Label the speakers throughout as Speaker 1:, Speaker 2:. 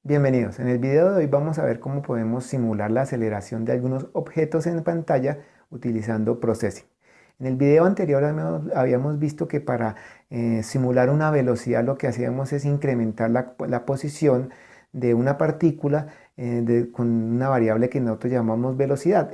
Speaker 1: Bienvenidos. En el video de hoy vamos a ver cómo podemos simular la aceleración de algunos objetos en pantalla utilizando Processing. En el video anterior habíamos visto que para simular una velocidad lo que hacíamos es incrementar la posición de una partícula con una variable que nosotros llamamos velocidad.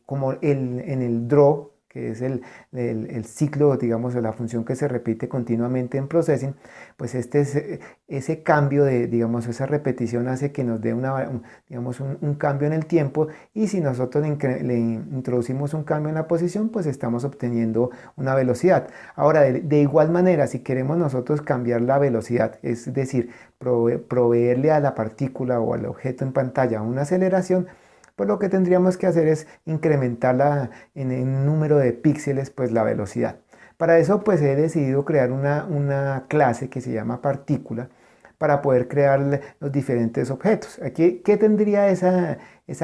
Speaker 1: Como en el draw, que es el ciclo, digamos, de la función que se repite continuamente en Processing, pues ese cambio digamos, esa repetición hace que nos dé digamos, un cambio en el tiempo, y si nosotros le introducimos un cambio en la posición, pues estamos obteniendo una velocidad. Ahora, de igual manera, si queremos nosotros cambiar la velocidad, es decir, proveerle a la partícula o al objeto en pantalla una aceleración, pues lo que tendríamos que hacer es incrementar en el número de píxeles, pues la velocidad. Para eso pues he decidido crear una clase que se llama partícula para poder crear los diferentes objetos. Aquí, ¿qué tendría esa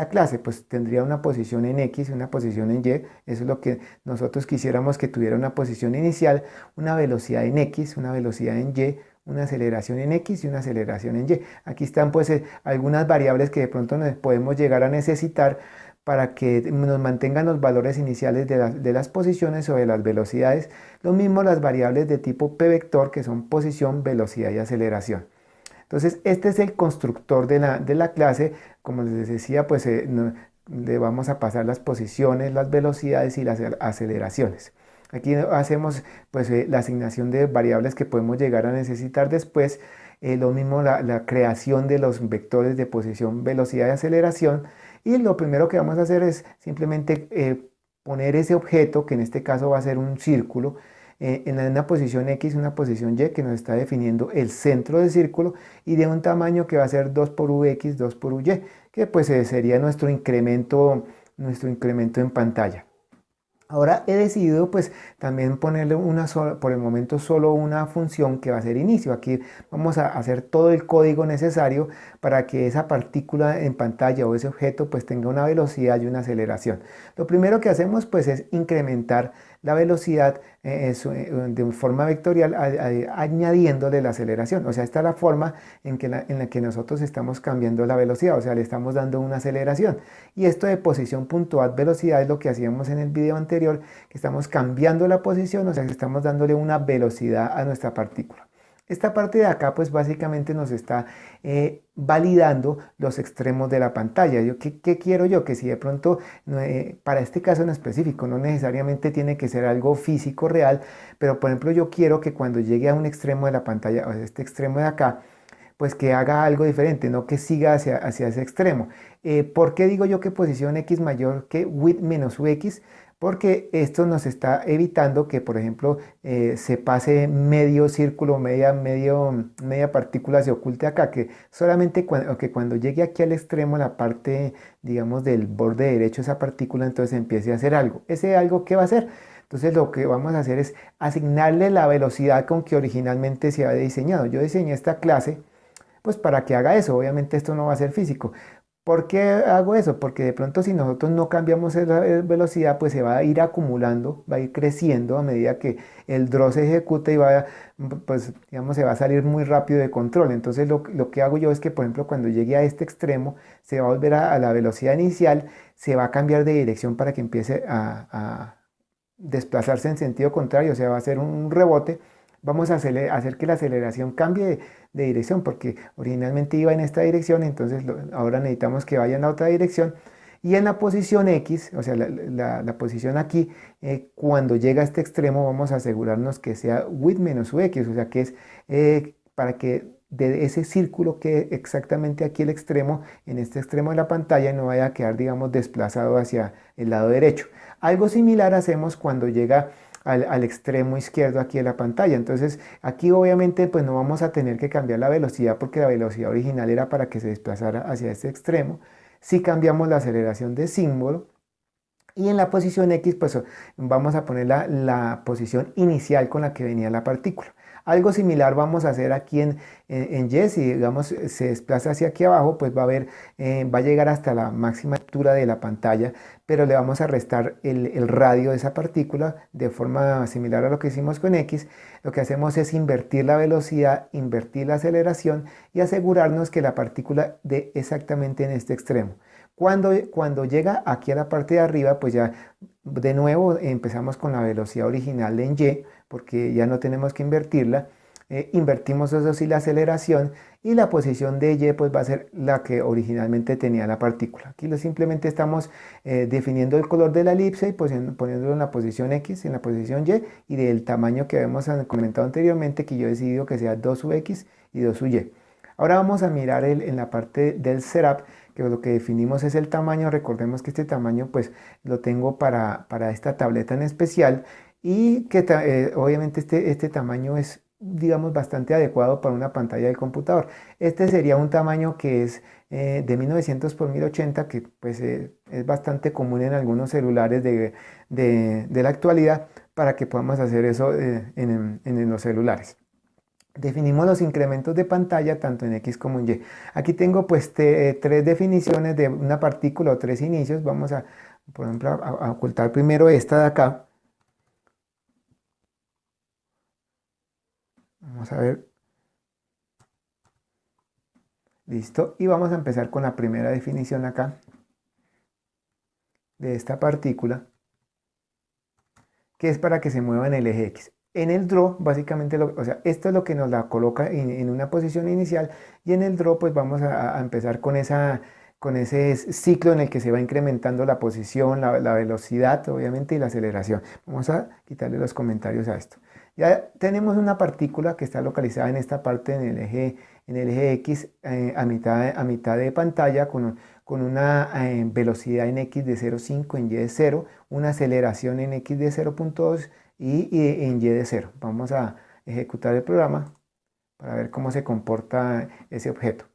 Speaker 1: clase? Pues tendría una posición en X y una posición en Y. Eso es lo que nosotros quisiéramos que tuviera: una posición inicial, una velocidad en X, una velocidad en Y, una aceleración en X y una aceleración en Y. Aquí están pues algunas variables que de pronto nos podemos llegar a necesitar para que nos mantengan los valores iniciales de las posiciones o de las velocidades. Lo mismo las variables de tipo p vector, que son posición, velocidad y aceleración. Entonces este es el constructor de la clase. Como les decía, pues le vamos a pasar las posiciones, las velocidades y las aceleraciones. Aquí hacemos pues la asignación de variables que podemos llegar a necesitar después. Lo mismo la creación de los vectores de posición, velocidad y aceleración. Y lo primero que vamos a hacer es simplemente poner ese objeto, que en este caso va a ser un círculo, en una posición X, una posición Y, que nos está definiendo el centro del círculo, y de un tamaño que va a ser 2 por Ux, 2 por Uy, que pues sería nuestro incremento en pantalla. Ahora he decidido pues también ponerle por el momento solo una función que va a ser inicio. Aquí vamos a hacer todo el código necesario para que esa partícula en pantalla o ese objeto pues tenga una velocidad y una aceleración. Lo primero que hacemos pues es incrementar la velocidad de forma vectorial, añadiéndole la aceleración. O sea, esta es la forma en la que nosotros estamos cambiando la velocidad, o sea, le estamos dando una aceleración. Y esto de posición puntual velocidad es lo que hacíamos en el video anterior, que estamos cambiando la posición, o sea, que estamos dándole una velocidad a nuestra partícula. Esta parte de acá pues básicamente nos está validando los extremos de la pantalla. ¿Qué quiero yo? Que si de pronto, para este caso en específico, no necesariamente tiene que ser algo físico real, pero por ejemplo yo quiero que cuando llegue a un extremo de la pantalla, o sea, este extremo de acá, pues que haga algo diferente, no que siga hacia ese extremo. ¿Por qué digo yo que posición X mayor que width menos Ux? Porque esto nos está evitando que, por ejemplo, se pase medio círculo, media partícula se oculte acá, que solamente cuando llegue aquí al extremo, la parte, digamos, del borde derecho de esa partícula, entonces empiece a hacer algo. ¿Ese algo qué va a hacer? Entonces lo que vamos a hacer es asignarle la velocidad con que originalmente se había diseñado. Yo diseñé esta clase pues para que haga eso. Obviamente esto no va a ser físico. ¿Por qué hago eso? Porque de pronto si nosotros no cambiamos la velocidad, pues se va a ir acumulando, va a ir creciendo a medida que el draw se ejecuta, y pues digamos, se va a salir muy rápido de control. Entonces lo que hago yo es que, por ejemplo, cuando llegue a este extremo, se va a volver a la velocidad inicial, se va a cambiar de dirección para que empiece a desplazarse en sentido contrario, o sea, va a hacer un rebote. Vamos a hacer que la aceleración cambie de dirección, porque originalmente iba en esta dirección, entonces ahora necesitamos que vaya en la otra dirección. Y en la posición X, o sea, la posición aquí, cuando llega a este extremo, vamos a asegurarnos que sea width menos Ux, o sea, que es para que de ese círculo quede exactamente aquí el extremo, en este extremo de la pantalla, y no vaya a quedar, digamos, desplazado hacia el lado derecho. Algo similar hacemos cuando llega al extremo izquierdo aquí de la pantalla. Entonces aquí obviamente pues no vamos a tener que cambiar la velocidad, porque la velocidad original era para que se desplazara hacia este extremo. Si cambiamos la aceleración de símbolo, y en la posición X pues vamos a poner la posición inicial con la que venía la partícula. Algo similar vamos a hacer aquí en Y. Si digamos se desplaza hacia aquí abajo, pues va a llegar hasta la máxima altura de la pantalla, pero le vamos a restar el radio de esa partícula de forma similar a lo que hicimos con X. Lo que hacemos es invertir la velocidad, invertir la aceleración y asegurarnos que la partícula dé exactamente en este extremo. Cuando llega aquí a la parte de arriba, pues ya de nuevo empezamos con la velocidad original en Y, porque ya no tenemos que invertirla. Invertimos eso sí la aceleración y la posición de Y pues va a ser la que originalmente tenía la partícula. Aquí simplemente estamos definiendo el color de la elipse y poniéndolo en la posición X, en la posición Y del tamaño que habíamos comentado anteriormente, que yo he decidido que sea 2 sub X y 2 sub Y. Ahora vamos a mirar en la parte del setup, que lo que definimos es el tamaño. Recordemos que este tamaño pues lo tengo para esta tableta en especial y que obviamente este tamaño es, digamos, bastante adecuado para una pantalla del computador. Este sería un tamaño que es de 1900 por 1080, que pues es bastante común en algunos celulares de la actualidad, para que podamos hacer eso en los celulares. Definimos los incrementos de pantalla tanto en X como en Y. Aquí tengo pues tres definiciones de una partícula o tres inicios. Vamos a, por ejemplo, a ocultar primero esta de acá. Vamos a ver. Listo. Y vamos a empezar con la primera definición acá de esta partícula, que es para que se mueva en el eje X. En el draw, básicamente, o sea, esto es lo que nos la coloca en una posición inicial, y en el draw pues vamos a empezar con ese ciclo en el que se va incrementando la posición, la velocidad, obviamente, y la aceleración. Vamos a quitarle los comentarios a esto. Ya tenemos una partícula que está localizada en esta parte en el eje X, a mitad de pantalla, con una velocidad en X de 0,5, en Y de 0, una aceleración en X de 0,2 y en Y de 0. Vamos a ejecutar el programa para ver cómo se comporta ese objeto.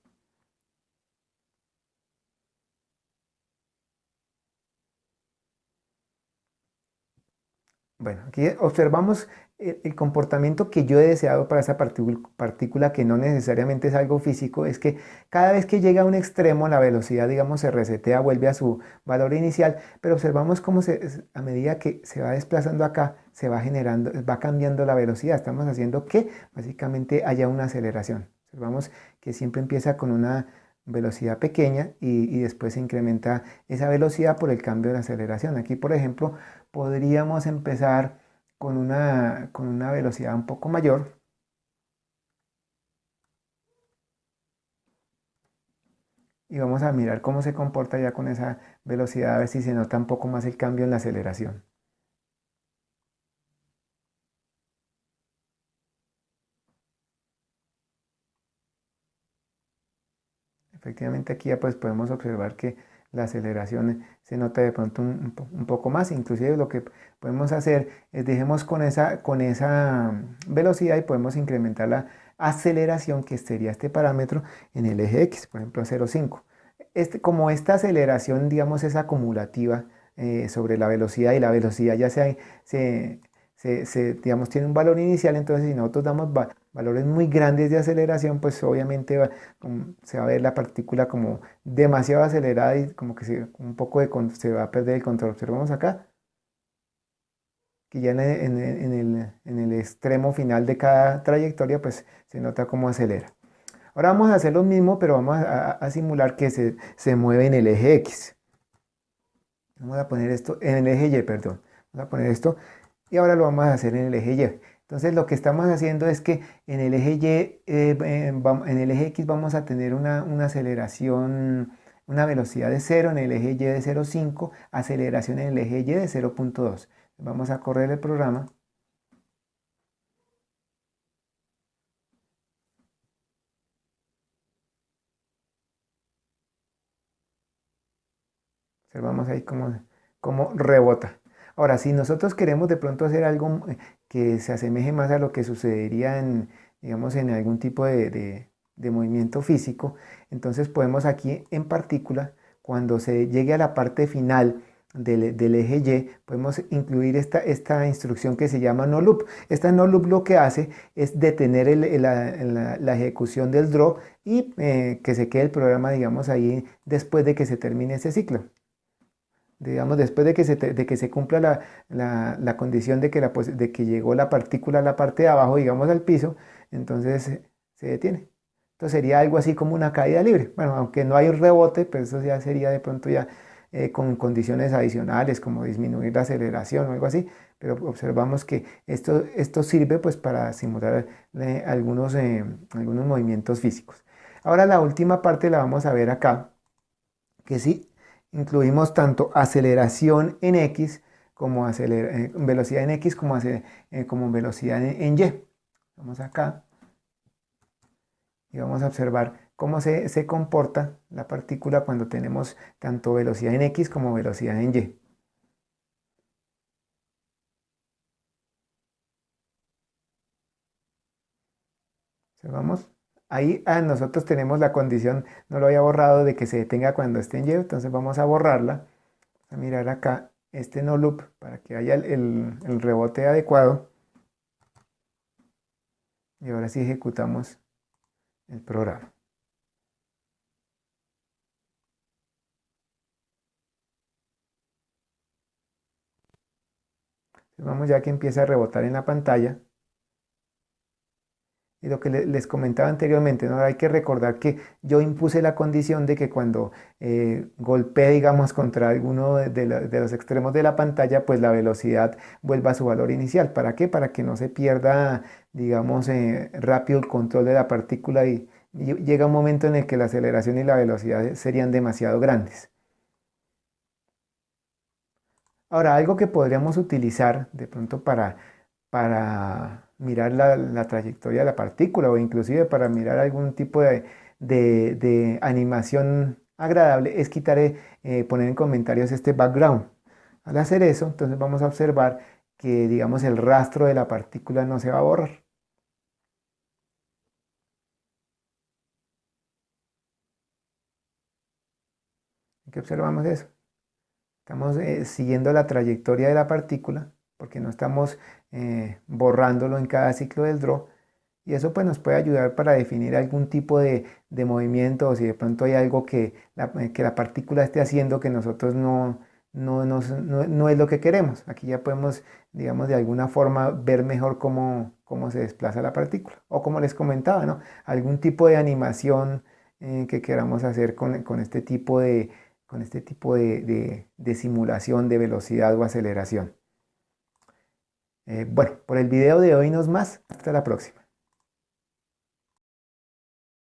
Speaker 1: Bueno, aquí observamos el comportamiento que yo he deseado para esa partícula, que no necesariamente es algo físico. Es que cada vez que llega a un extremo, la velocidad, digamos, se resetea, vuelve a su valor inicial, pero observamos cómo a medida que se va desplazando acá, se va generando, va cambiando la velocidad. Estamos haciendo que básicamente haya una aceleración. Observamos que siempre empieza con una velocidad pequeña y después se incrementa esa velocidad por el cambio de aceleración. Aquí, por ejemplo, podríamos empezar con una velocidad un poco mayor. Y vamos a mirar cómo se comporta ya con esa velocidad, a ver si se nota un poco más el cambio en la aceleración. Efectivamente, aquí ya pues podemos observar que la aceleración se nota de pronto un poco más. Inclusive lo que podemos hacer es dejemos con esa velocidad y podemos incrementar la aceleración, que sería este parámetro, en el eje X, por ejemplo 0,5. Como esta aceleración, digamos, es acumulativa sobre la velocidad, y la velocidad ya digamos, tiene un valor inicial. Entonces si nosotros damos valores muy grandes de aceleración, pues obviamente se va a ver la partícula como demasiado acelerada y como que se va a perder el control. Observamos acá que ya en el extremo final de cada trayectoria pues se nota cómo acelera. Ahora vamos a hacer lo mismo, pero vamos a simular que se mueve en el eje X. Vamos a poner esto en el eje Y, perdón. Vamos a poner esto y ahora lo vamos a hacer en el eje Y. Entonces lo que estamos haciendo es que en el eje Y, en el eje X vamos a tener una aceleración, una velocidad de 0, en el eje Y de 0,5, aceleración en el eje Y de 0,2. Vamos a correr el programa. Observamos ahí cómo rebota. Ahora, si nosotros queremos de pronto hacer algo que se asemeje más a lo que sucedería digamos, en algún tipo de movimiento físico, entonces podemos aquí en partícula, cuando se llegue a la parte final del eje Y, podemos incluir esta instrucción que se llama no loop. Esta no loop lo que hace es detener la ejecución del draw y que se quede el programa, digamos, ahí después de que se termine ese ciclo. Digamos, después de que se cumpla la condición de que llegó la partícula a la parte de abajo, digamos, al piso, entonces se detiene. Entonces sería algo así como una caída libre. Bueno, aunque no hay un rebote, pues eso ya sería de pronto ya con condiciones adicionales como disminuir la aceleración o algo así, pero observamos que esto sirve pues para simular algunos movimientos físicos. Ahora la última parte la vamos a ver acá, que sí incluimos tanto aceleración en X como velocidad en X como velocidad en Y. Vamos acá y vamos a observar cómo se comporta la partícula cuando tenemos tanto velocidad en X como velocidad en Y. Observamos. Ahí nosotros tenemos la condición, no lo había borrado, de que se detenga cuando esté en Y, entonces vamos a borrarla. A mirar acá este no loop para que haya el rebote adecuado. Y ahora sí ejecutamos el programa. Vamos ya que empieza a rebotar en la pantalla. Y lo que les comentaba anteriormente, ¿no? Hay que recordar que yo impuse la condición de que cuando golpee, digamos, contra alguno de los extremos de la pantalla, pues la velocidad vuelva a su valor inicial. ¿Para qué? Para que no se pierda, digamos, rápido el control de la partícula y llega un momento en el que la aceleración y la velocidad serían demasiado grandes. Ahora, algo que podríamos utilizar de pronto para mirar la trayectoria de la partícula o inclusive para mirar algún tipo de animación agradable es poner en comentarios este background. Al hacer eso, entonces vamos a observar que, digamos, el rastro de la partícula no se va a borrar. ¿Qué observamos eso? Estamos siguiendo la trayectoria de la partícula porque no estamos borrándolo en cada ciclo del draw. Y eso pues nos puede ayudar para definir algún tipo de movimiento o si de pronto hay algo que la partícula esté haciendo que nosotros no es lo que queremos. Aquí ya podemos, digamos, de alguna forma ver mejor cómo se desplaza la partícula. O como les comentaba, ¿no? Algún tipo de animación que queramos hacer con este tipo de simulación de velocidad o aceleración. Bueno, por el video de hoy no es más. Hasta la próxima.